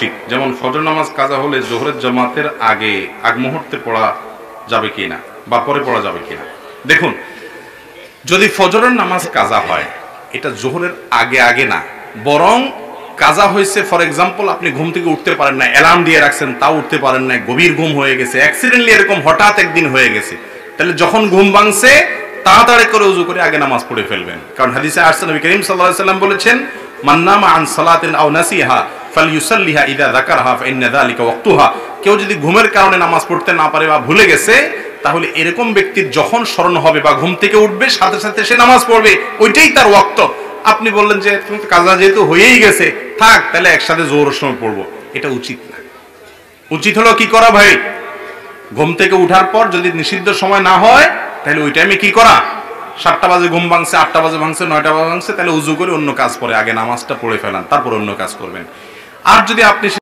ঠিক যেমন ফজর নামাজ কাজা হলে জোহরের জামাতের আগে আগ মুহূর্তে পড়া যাবে কিনা বা পরে পড়া যাবে কিনা। দেখুন, যদি ফজরের নামাজ কাজা হয় এটা জোহরের আগে আগে না, বরং কাজা হয়েছে ফর এক্সাম্পল আপনি ঘুম থেকে উঠতে পারেন না, অ্যালার্ম দিয়ে রাখছেন তাও উঠতে পারেন না, গভীর ঘুম হয়ে গেছে, অ্যাক্সিডেন্টলি এরকম হঠাৎ একদিন হয়ে গেছে, তাহলে যখন ঘুম ভাঙছে তাড়াতাড়ি করে ওযু করে আগে নামাজ পড়ে ফেলবেন। কারণ হাদিসে আসছে নবী করিম সাল্লাল্লাহু আলাইহি ওয়াসাল্লাম বলেছেন, মান নামা আন সালাতিন আও নাসিহা ফালইউসাল্লিহা ইযা যাকারহা ফাইন্না যালিকা ওয়াক্তুহা। কেউ যদি ঘুমের কারণে নামাজ পড়তে না পারে বা ভুলে গেছে, তাহলে এরকম ব্যক্তির যখন স্মরণ হবে বা ঘুম থেকে উঠবে সাথে সাথে সে নামাজ পড়বে, ওইটাই তার ওয়াক্ত। আপনি বললেন যে তুমি তো কাজা যেহেতু হয়েই গেছে, থাক তাহলে একসাথে জোহরের সময় পড়বো, এটা উচিত না। উচিত হলো কি করা ভাই, ঘুম থেকে উঠার পর যদি নিষিদ্ধ সময় না হয় তাহলে ওই টাইমে কি করা, 7টা বাজে ঘুম ভাঙছে, 8টা বাজে ভাঙছে, 9টা বাজে ভাঙছে, তাহলে উজু করে অন্য কাজ পরে আগে নামাজটা পড়ে ফেলান, তারপর অন্য কাজ করবেন। আর যদি আপনি